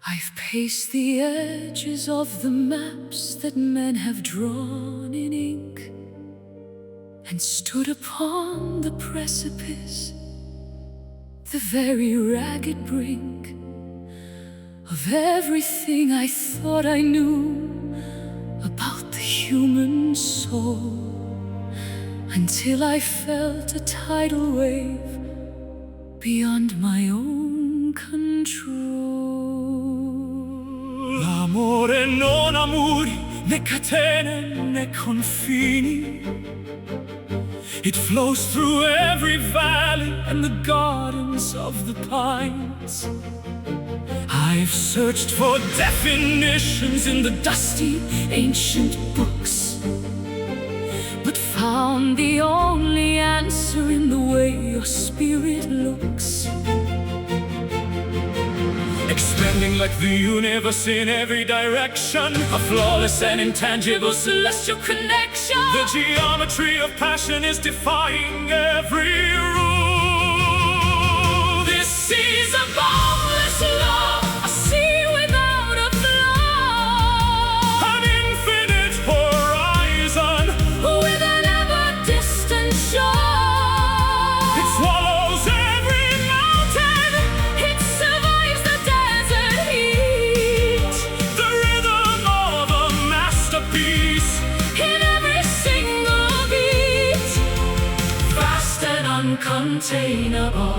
I've paced the edges of the maps that men have drawn in ink, and stood upon the precipice, the very ragged brink of everything I thought I knew about the human soul, until I felt a tidal wave beyond my own control. L'amore non ha muri, né catene, né confini. It flows through every valley and the gardens of the pines. I've searched for definitions in the dusty, ancient books, but found the only answer in the way your spirit looks. Expanding like the universe in every direction, a flawless and intangible celestial connection. The geometry of passion is defying every rule. This is a boundless love, a sea without a flaw, an infinite horizon with an ever-distant shore. It swallows every mountain, it survives the desert heat, the rhythm of a masterpiece in every single beat, vast and uncontainable,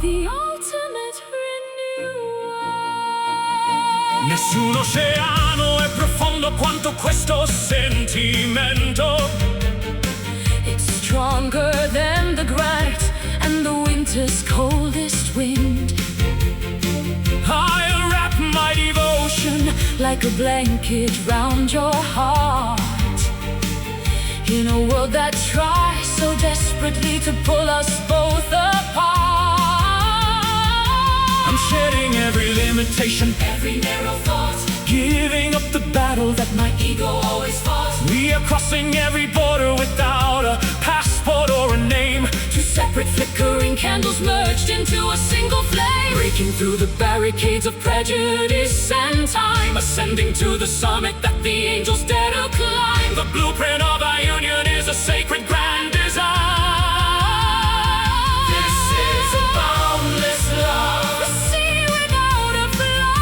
the ultimate renewal. Nessun oceano è profondo quanto questo sentimento. It's stronger than the granite and the winter's coldest wind. I'll wrap my devotion like a blanket round your heart, in a world that tries so desperately to pull us both apart. I'm shedding every limitation, every narrow thought, giving up the battle that my ego always fought. We are crossing every border without a passport or a name. Two separate flickering candles merged into a single flame, breaking through the barricades of prejudice and time, ascending to the summit that the angels dare to climb. The blueprint of our union is a sacred grand design. This is a boundless love, a sea without a flaw,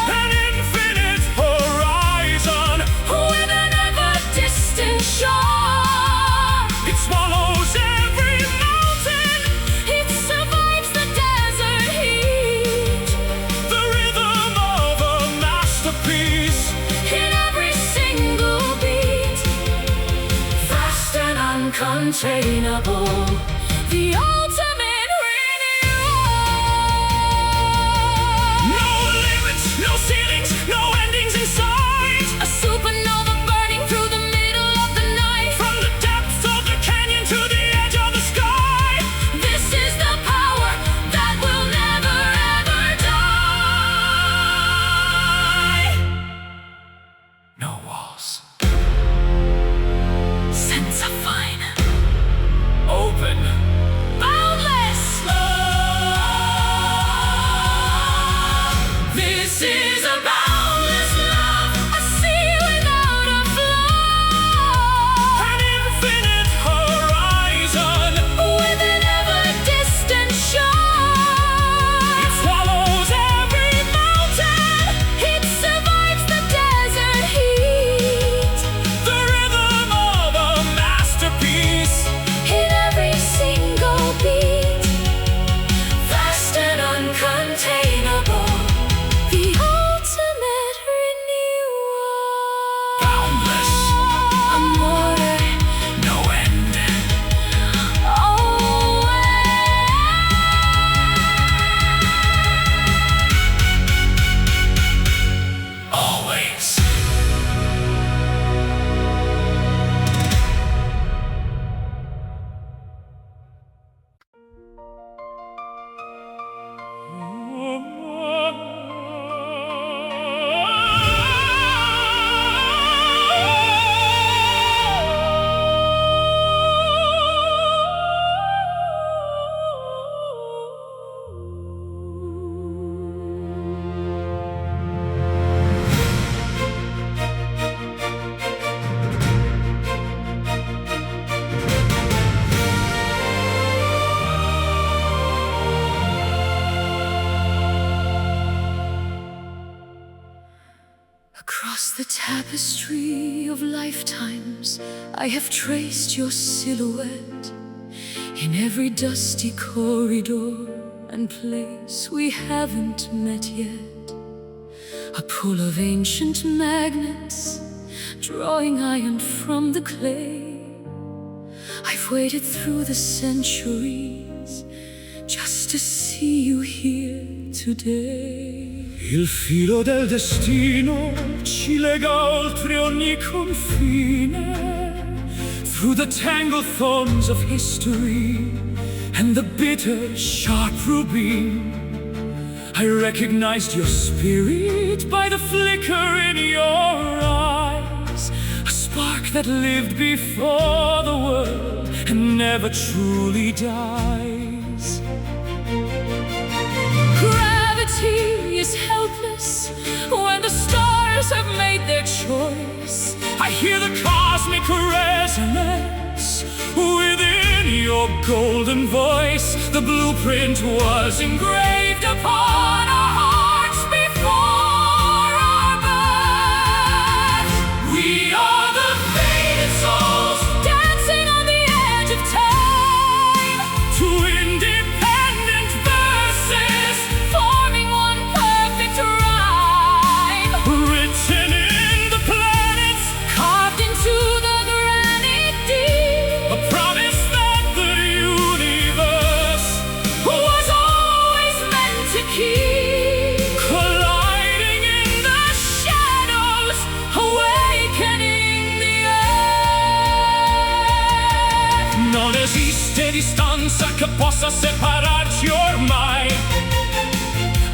an infinite horizon with an ever-distant shore. It swallows every mountain, it survives the desert heat, the rhythm of a masterpiece in every single beat, vast and uncontainable, the ultimate renewal. No limits, no ceilings, no endings in sight. A supernova burning through the middle of the night, from the depths of the canyon to the edge of the sky. This is the power that will never ever die. No walls, senza fine, open Across the tapestry of lifetimes, I have traced your silhouette in every dusty corridor and place we haven't met yet. A pull of ancient magnets, drawing iron from the clay. I've waited through the centuries just to see you here today. Il filo del destino ci lega oltre ogni confine, through the tangled thorns of history and the bitter, sharp rubine. I recognized your spirit by the flicker in your eyes, a spark that lived before the world and never truly dies. Gravity is helpless when the stars have made their choice. I hear the cosmic resonance within your golden voice. The blueprint was engraved upon our hearts before our birth. We are the faded souls Dancing on the edge of time, to independent verses, forming one perfect rhyme, written in the planets, carved into the granite deep. a promise that the universe Was always meant to keep, colliding in the shadows, awakening the earth. non esiste distanza che possa separarci ormai.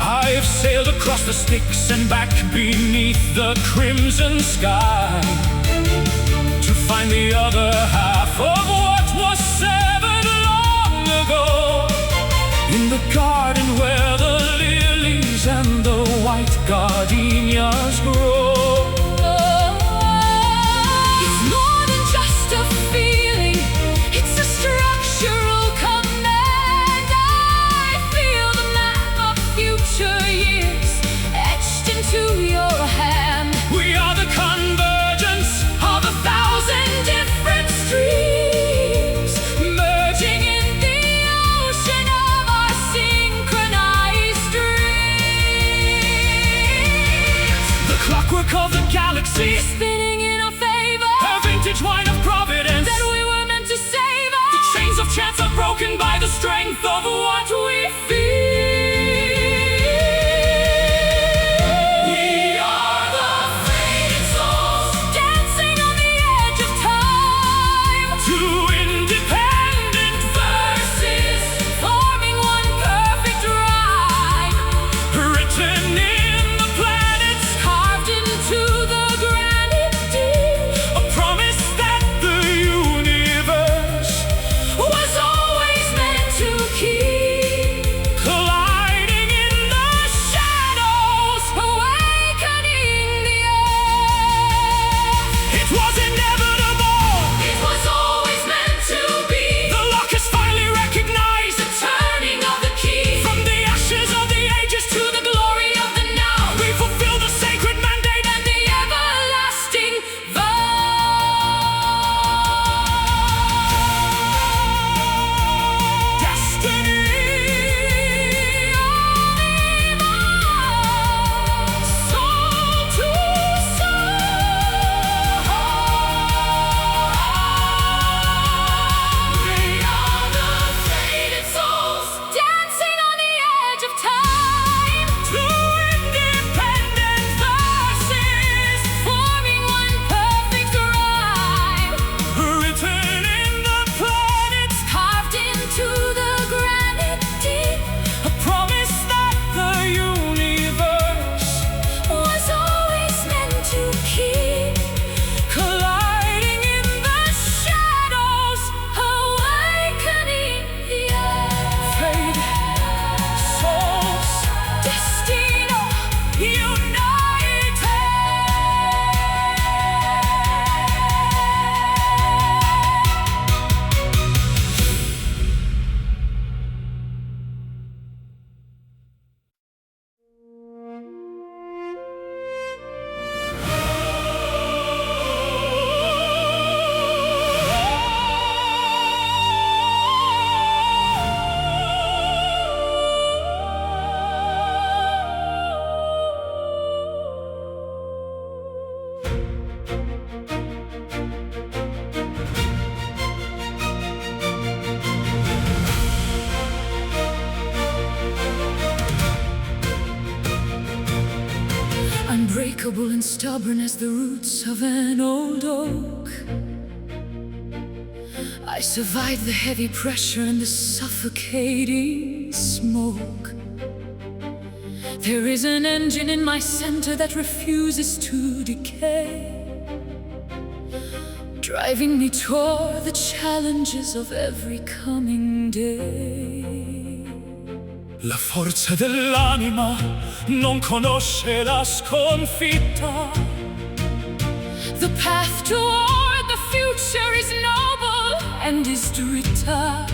I have sailed across the Styx and back beneath the crimson sky, to find the other half of what was severed long ago, in the garden where the lilies and the white gardenias grow. It's more than just a feeling, it's a structural command. I feel the map of future years etched into your hand. We are the convergence Of 1,000 different streams, merging in the ocean of our synchronized dreams. the clockwork of the galaxy, Spinning in our favor, a vintage wine of providence. that we were meant to savor. The chains of chance are broken by the strength of what we feel. We are the faded souls, Dancing on the edge of time, two independent verses forming one perfect rhyme, written in the planets, carved into the granite unbreakable and stubborn as the roots of an old oak. I survived the heavy pressure and the suffocating smoke. There is an engine in my center that refuses to decay, driving me toward the challenges of every coming day. La forza dell'anima non conosce la sconfitta. The path toward the future is noble and is dritta.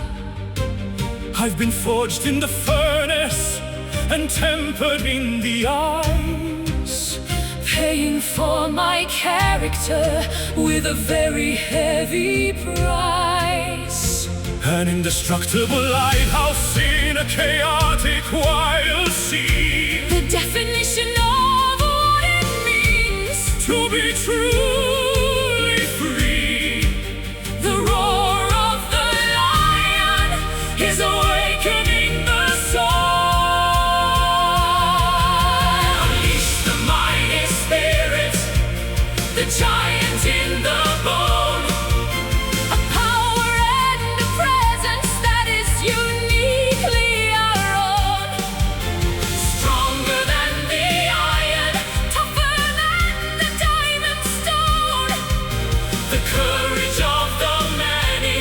I've been forged in the furnace and tempered in the ice, paying for my character with a very heavy price. An indestructible lighthouse in a chaotic wild sea. The definition of what it means to be truly free. The roar of the lion is awakening the soul. Unleash the mighty spirit, the giant in the bone. A power and a presence that is uniquely our own. Stronger than the iron, tougher than the diamond stone. the courage of the many,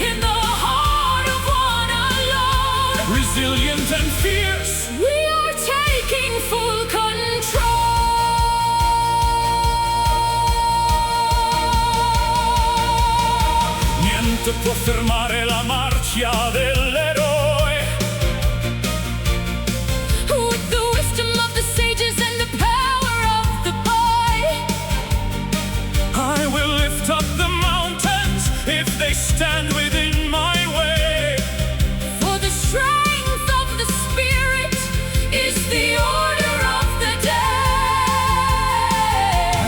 In the heart of one alone. resilient and fierce. We are taking full control. Niente può fermare la marcia dell'eroe. With the wisdom of the sages and the power of the boy, I will lift up the mountains if they stand within my way. for the strength of the spirit is the order of the I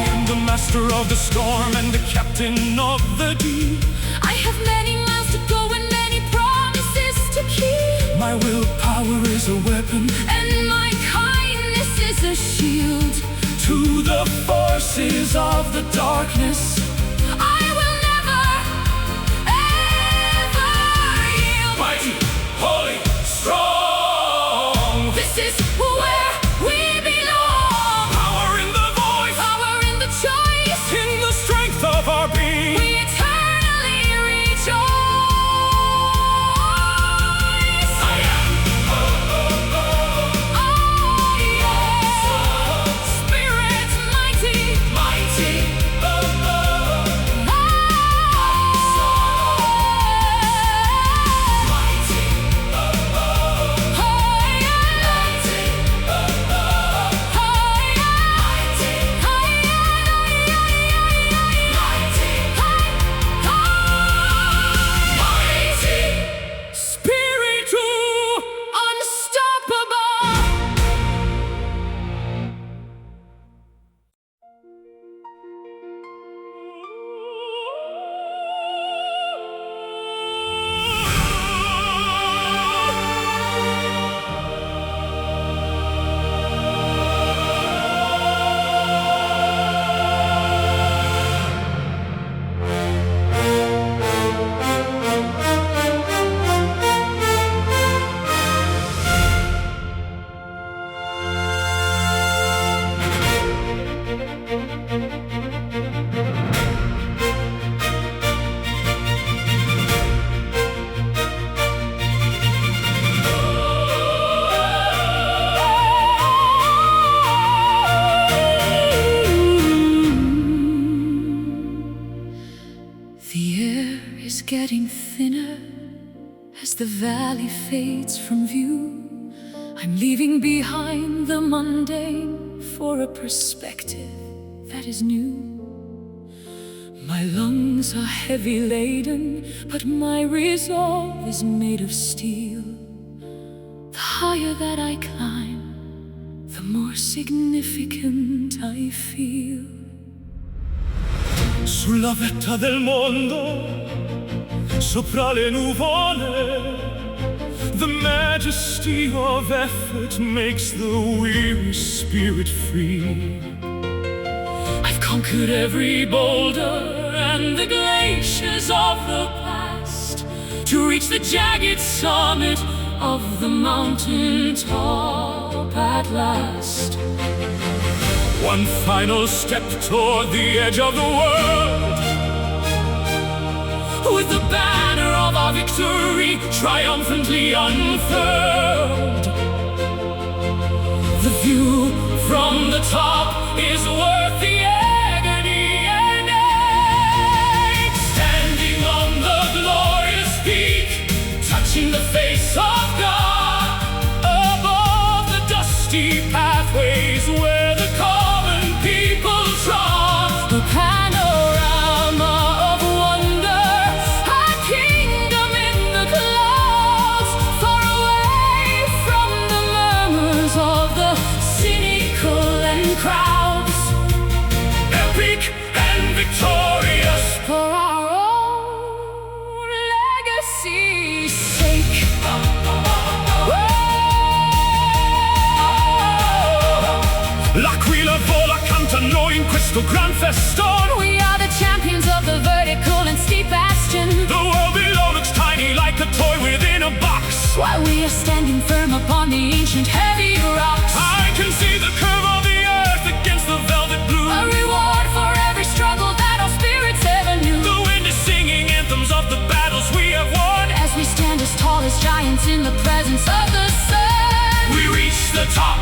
day. am the master of the storm and the captain of the deep. I have many miles to go and many promises to keep, My willpower is a weapon and my kindness is a shield. to the forces of the darkness. I will never, ever yield. Mighty, holy, strong. This is where we belong. Power in the voice, Power in the choice. in the strength of our being. We eternally rejoice. I am. Oh, yeah. Spirit mighty, Mighty. Mighty. Mighty. Spiritu. unstoppable. The air is getting thinner as the valley fades from view. I'm leaving behind the mundane for a perspective that is new. My lungs are heavy laden, but my resolve is made of steel. The higher that I climb, the more significant I feel. Sulla vetta del mondo, sopra le nuvole, the majesty of effort makes the weary spirit free. conquered every boulder and the glaciers of the past, to reach the jagged summit of the mountain top at last. One final step toward the edge of the world, with the banner of our victory triumphantly unfurled. The view from the top is worth the agony and ache. Standing on the glorious peak, touching the face of God, above the dusty pathways where the common people trod. The panorama of wonder, a kingdom in the clouds, far away from the murmurs of the cynical and crowds. Epic and victorious for our own legacy's sake. L'Aquila vola canta noi in questo gran festone. We are the champions of the vertical and steep bastion. The world below looks tiny, like a toy within a box, while we are standing firm upon the ancient heavy rocks. I can see the curve of the earth against the velvet blue, a reward for every struggle that our spirits ever knew. The wind is singing anthems of the battles we have won, as we stand as tall as giants in the presence of the sun. We reached the top,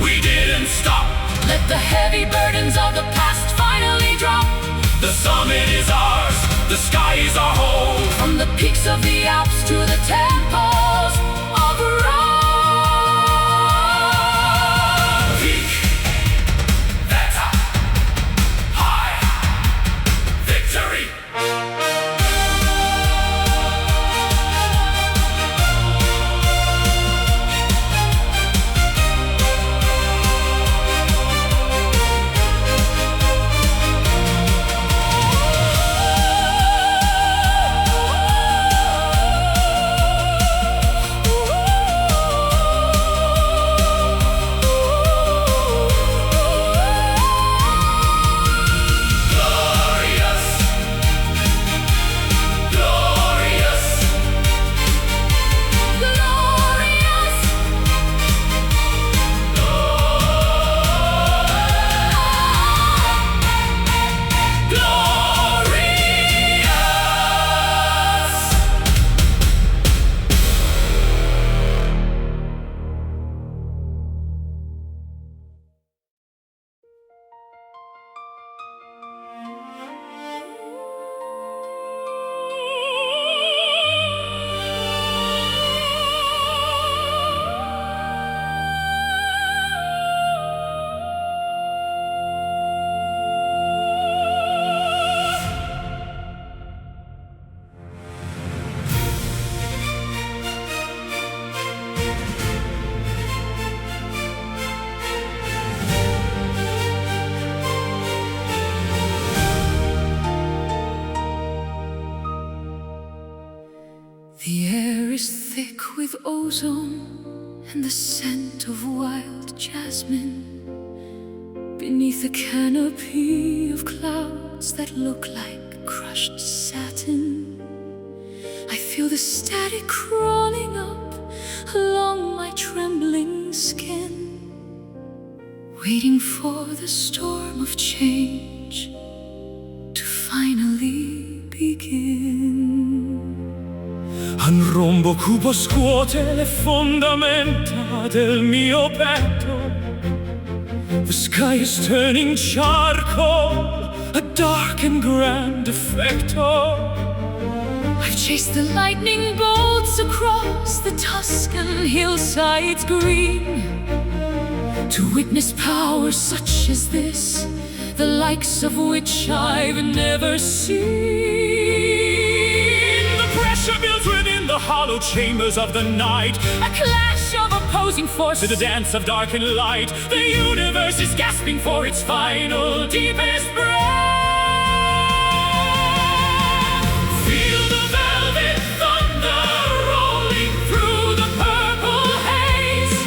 we didn't stop. Let the heavy burdens of the past finally drop. The summit is ours, the sky is our home. From the peaks of the Alps to the temples of Rome. Peak, that's up, high, victory. The air is thick with ozone and the scent of wild jasmine. Beneath a canopy of clouds that look like crushed satin, I feel the static crawling up along my trembling skin, waiting for the storm of change to finally begin. Un rombo cupo scuote le fondamenta del mio petto. The sky is turning charcoal, a dark and grand effecto. I've chased the lightning bolts across the Tuscan hillsides green, to witness power such as this, the likes of which I've never seen. The pressure builds within the hollow chambers of the night, a clash of opposing forces, to the dance of dark and light. The universe is gasping for its final, deepest breath. Feel the velvet thunder rolling through the purple haze,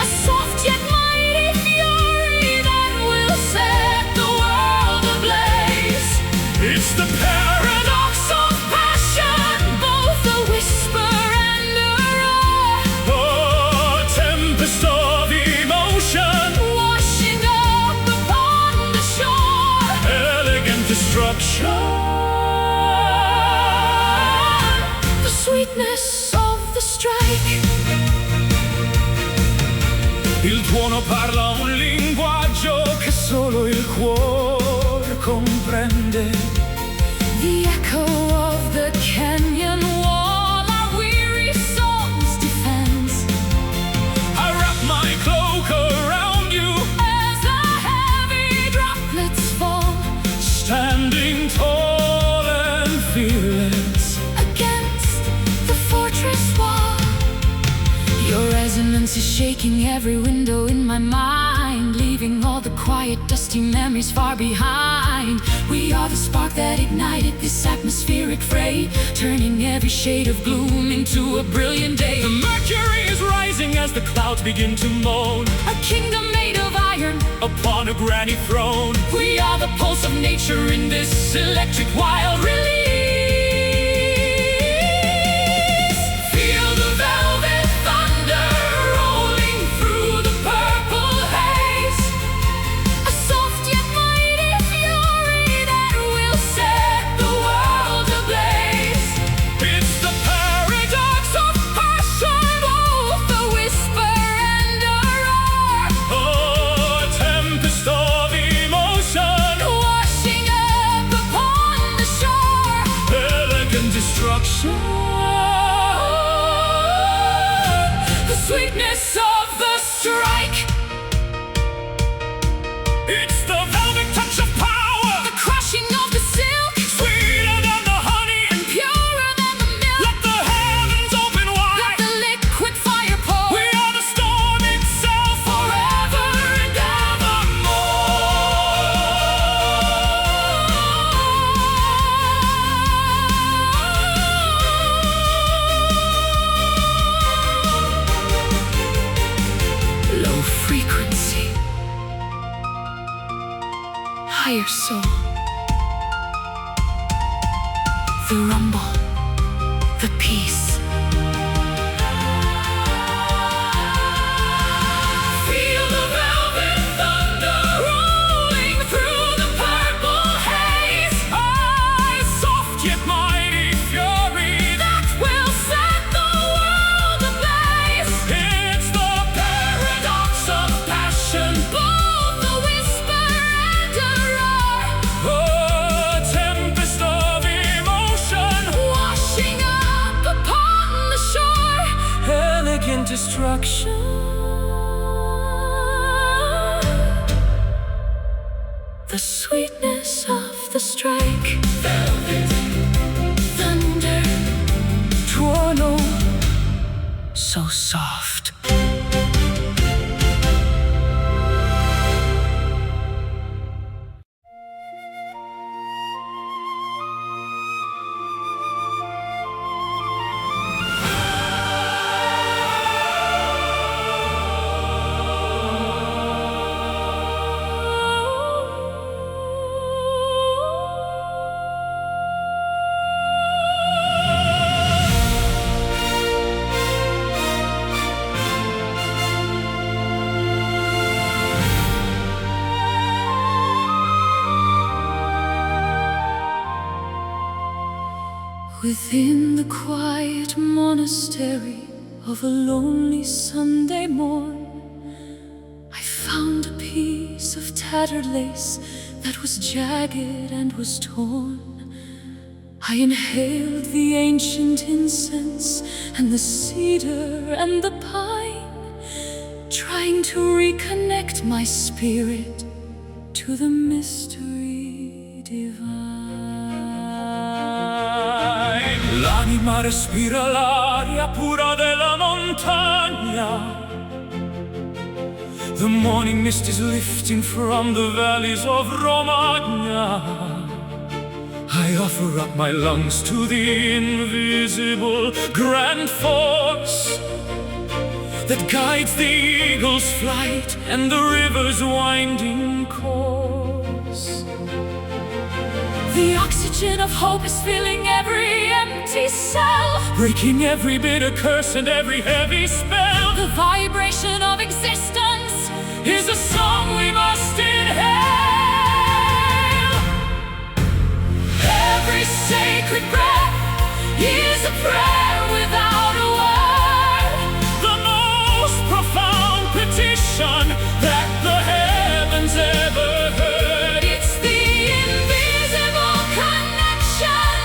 a soft yet mighty fury that will set the world tempest of emotion, washing up upon the shore. elegant destruction. The sweetness of the strike. Il tuono parla un linguaggio che solo il cuore comprende. The echo of the canyon wall, our weary souls defends. I wrap my cloak around you As the heavy droplets fall standing tall and fearless against the fortress wall. Your resonance is shaking every window in my mind, leaving all the quiet, dusty memories far behind. We are the spark that ignited this atmospheric fray, turning every shade of gloom into a brilliant day. The mercury is rising as the clouds begin to moan A kingdom made of iron. upon a granny throne. We are the pulse of nature in this electric wild release. Feel the velvet thunder rolling through the purple haze, a soft yet mighty fury that will set the world ablaze. It's the paradox of passion, Both a whisper and a roar, oh, a tempest of emotion, washing up upon the shore. elegant destruction. The sweetness of the strike. It's the velvet touch of power, The crushing of the silk, sweeter than the honey. purer than the milk. Let the heavens open Let wide. the liquid fire pour. We are the storm itself, Forever and evermore. Low frequency, higher soul. The rumble, the peace. Feel the velvet thunder rolling through the purple haze, soft yet mighty fury. that will set the world ablaze. It's the paradox of passion, Both a whisper and a roar, oh, a tempest of emotion, washing up upon the shore. elegant destruction. The sweetness of the strike. Velvet thunder, Tuono, so soft. Within the quiet monastery of a lonely Sunday morn, I found a piece of tattered lace that was jagged and was torn. I inhaled the ancient incense and the cedar and the pine, trying to reconnect my spirit to the mystery divine. L'anima respira l'aria pura della montagna. The morning mist is lifting from the valleys of Romagna. I offer up my lungs to the invisible grand force that guides the eagle's flight and the river's winding course. the oxygen of hope is filling every empty cell, Breaking every bitter curse and every heavy spell. the vibration of connection that the heavens ever heard. It's the invisible connection,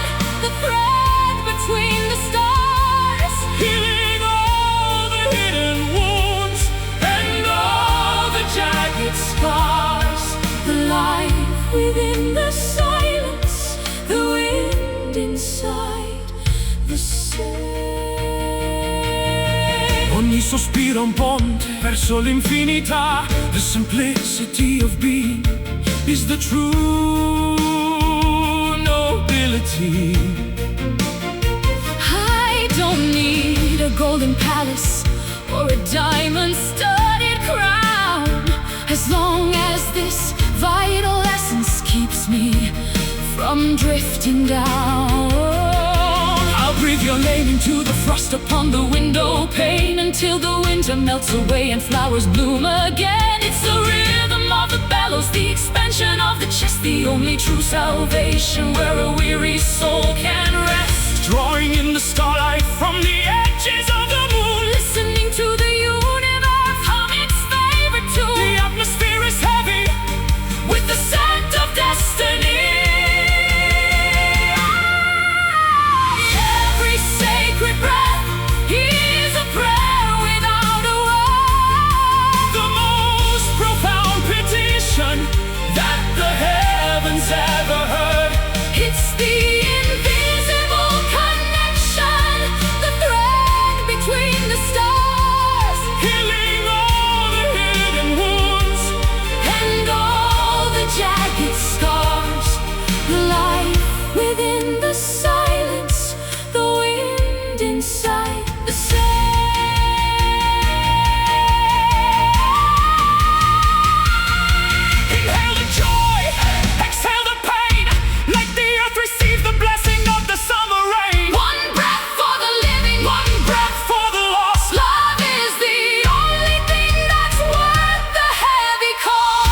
the thread between the stars, Healing all the hidden wounds and all the jagged scars. The life within the silence, the wind inside the sea. Ogni sospiro è un ponte verso l'infinità. The simplicity of being is the true nobility. I don't need a golden palace or a diamond-studded crown, as long as this vital essence keeps me from drifting down. I'll breathe your name into the Frost upon the window pane until the winter melts away and flowers bloom again. It's the rhythm of the bellows, the expansion of the chest, the only true salvation where a weary soul can rest. drawing in the starlight from the edges of the moon, Listening to the universe hum its favorite tune. the atmosphere is heavy With the scent of destiny. Every sacred breath is a prayer without a word. the most profound petition that the heavens ever heard. It's the invisible connection, the thread between the stars, Healing all the hidden wounds, and all the jagged scars. Life within the silence, the wind inside the inhale the joy, exhale the pain, like the earth receives the blessing of the summer rain. One breath for the living, One breath for the lost, love is the only thing that's worth the heavy cost.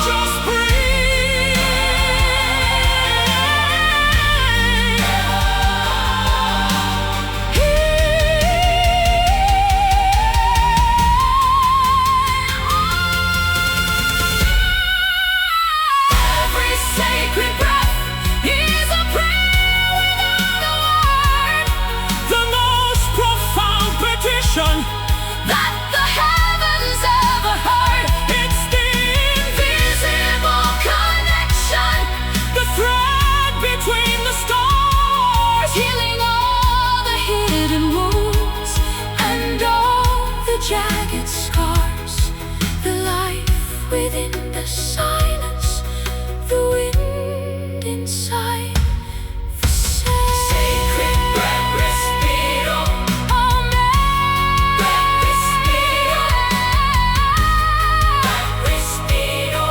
just breathe. Every sacred breath is a prayer without a word, The most profound petition, that the heavens ever heard. it's the Invisible connection, the thread between the stars. healing all the hidden wounds and all the jagged scars. The life within the silence, the wind inside the sacred breath, respiro. Amen. Breath, respiro. Breath, respiro.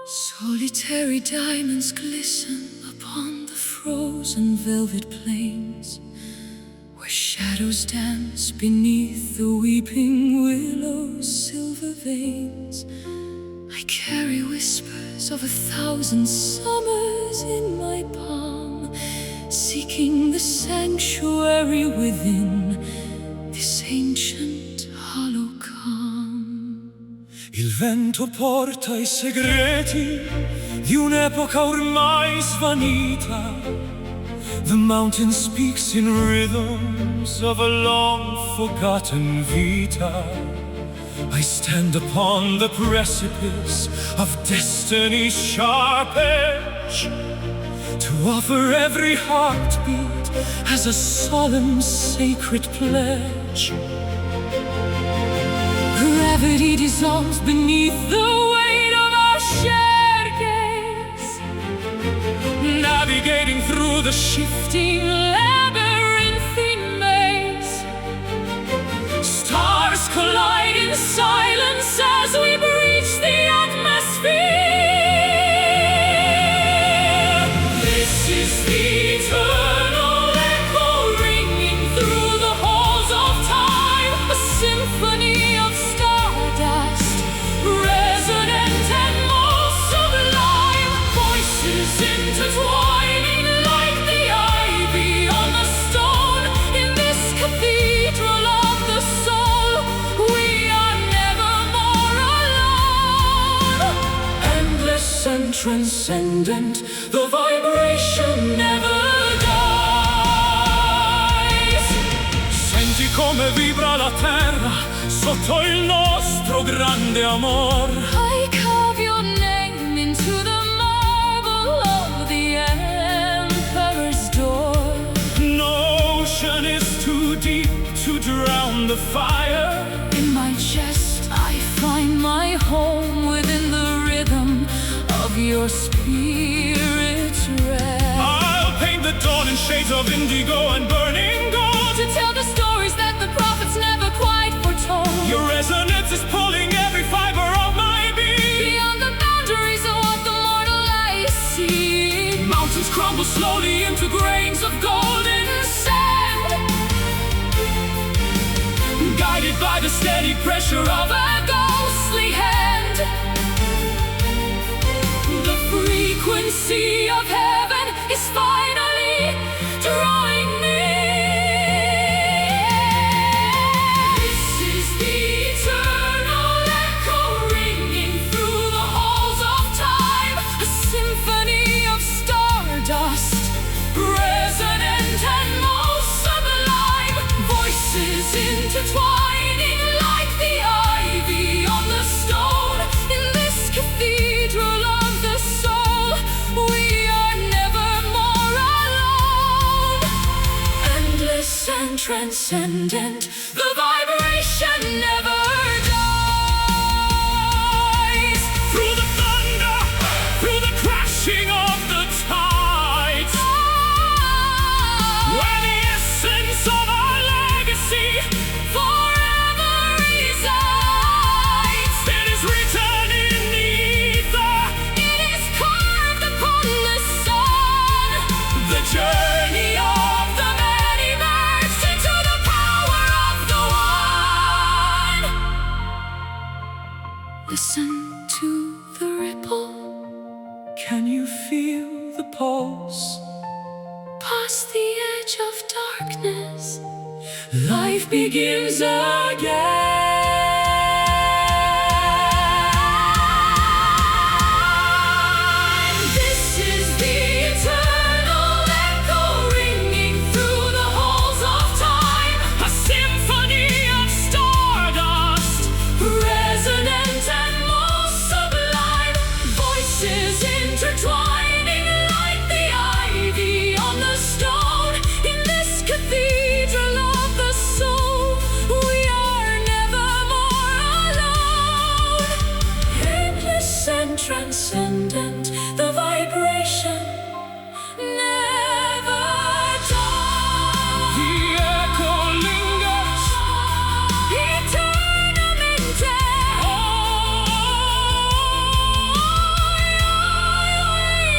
Solitary diamonds glisten upon the frozen velvet plains, where shadows dance beneath the weeping willow's silver veins. I carry whispers of 1,000 summers in my palm, seeking the sanctuary within this ancient hollow calm. Il vento porta i segreti di un'epoca ormai svanita. The mountain speaks in rhythms of a long forgotten vita. I stand upon the precipice of destiny's sharp edge, to offer every heartbeat as a solemn sacred pledge. Gravity dissolves beneath the weight of our through the shifting labyrinthine maze. Stars collide in silence as we breach the atmosphere. This is the eternal echo ringing through the halls of time, a symphony of stardust, resonant and most sublime, voices intertwining like the ivy on the stone. In this cathedral of the soul, we are never more alone. Endless and transcendent, the vibration never dies. Senti come vibra la terra sotto il nostro grande amor. I carve your name into the marble of the emperor's door. No ocean is too deep to drown the fire. In my chest I find my home within the rhythm of your spirit's rest. I'll paint the dawn in shades of indigo and burning gold, To tell the stories that the prophets never quite foretold. your resonance is pulling every fiber of my being. Beyond the boundaries of what the mortal eyes see. Mountains crumble slowly into grains of golden sand, guided by the steady pressure of A ghostly hand. the frequency of heaven is finally drawing near. This is the eternal echo ringing through the halls of time, A symphony of stardust, resonant and most sublime, voices intertwining like the ivy on the stone. In this cathedral of the soul, we are never more alone. endless and transcendent, the vibration never dies. Through the thunder, through the crashing of the tides, where the essence of our legacy Forever resides. it is written in the ether. It is carved upon the sun. The journey of the many merged into the power of the one. Listen to the ripple Can you feel the pulse? past the edge of darkness. Life begins again. This is the eternal echo ringing through the halls of time, a symphony of stardust, resonant and most sublime, voices intertwining like the ivy on the stone. In this cathedral of the soul, we are never more alone. Endless and transcendent, the vibration never dies. The echo lingers Eternamente.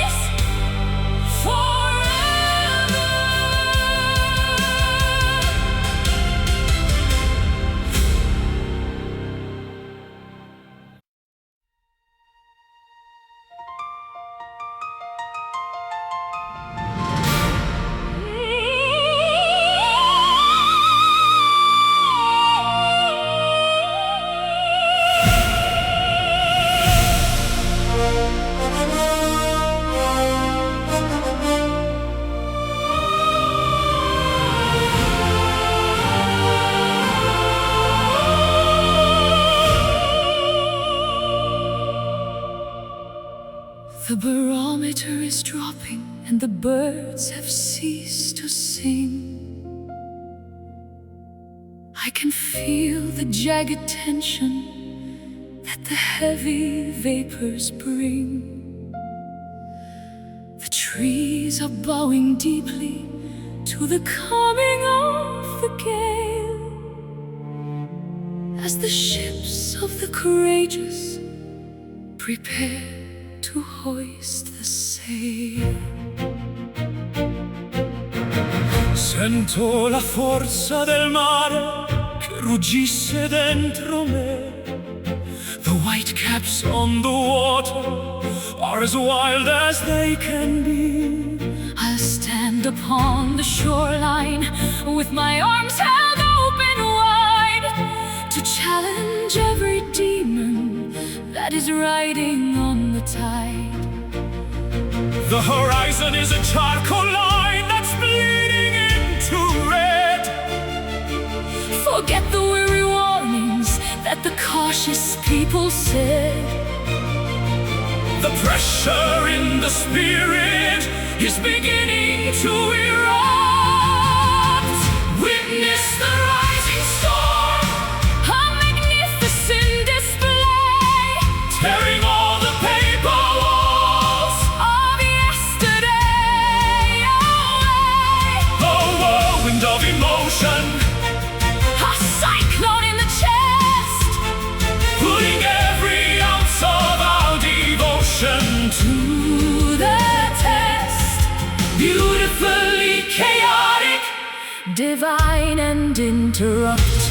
always, forever. The barometer is dropping and the birds have ceased to sing. I can feel the jagged tension that the heavy vapors bring. The trees are bowing deeply to the coming of the gale, as the ships of the courageous prepare to hoist the sail. Sento la forza del mare che ruggisse dentro me. The whitecaps on the water are as wild as they can be. I'll stand upon the shoreline with my arms held open wide to challenge every demon that is riding on the tide. The horizon is a charcoal line that's bleeding into red. Forget the weary warnings that the cautious people said. The pressure in the spirit is beginning to erupt. Witness the rising storm, A magnificent display, tearing all the paper walls of yesterday away. a whirlwind of emotion, A cyclone in the chest, putting every ounce of our devotion to the test. beautifully chaotic. Divine and interrupt.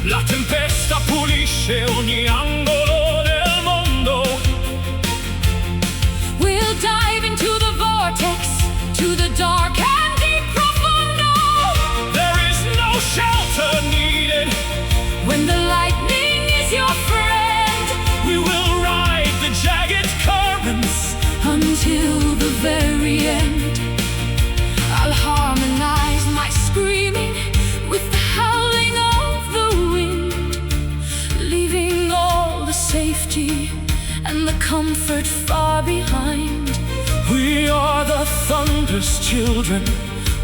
La tempesta pulisce ogni angolo del mondo. We'll dive into the vortex, to the dark and deep profundo. There is no shelter needed. When the lightning is your friend, We will ride the jagged currents until the very end. I'll harmonize my screaming with the howling of the wind, leaving all the safety and the comfort far behind. We are the thunder's children.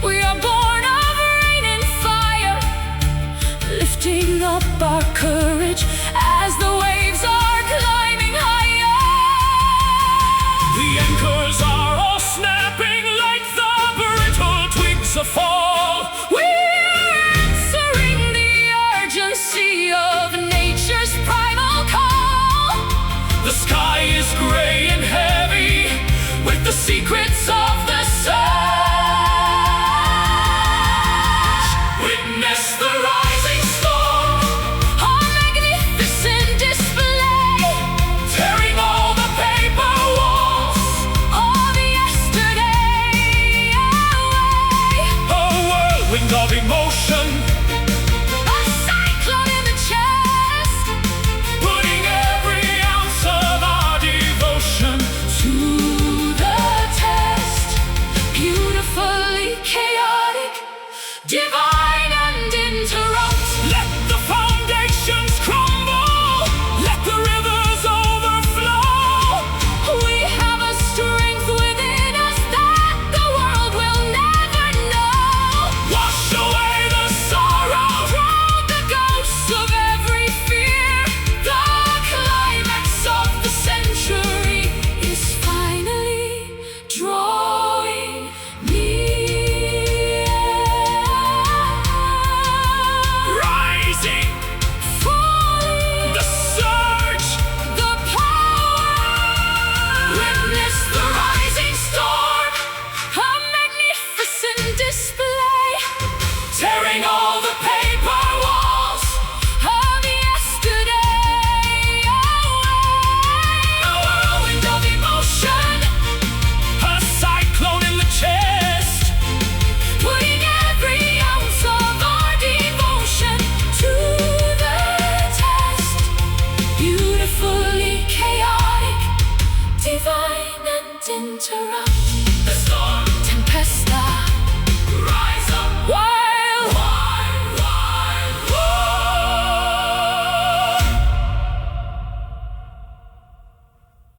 We are born of rain and fire, lifting up our courage as the waves are climbing higher. The anchors are all snapping like the brittle twigs of fall. We're answering the urgency of nature's primal call. The sky is gray and heavy with the secrets of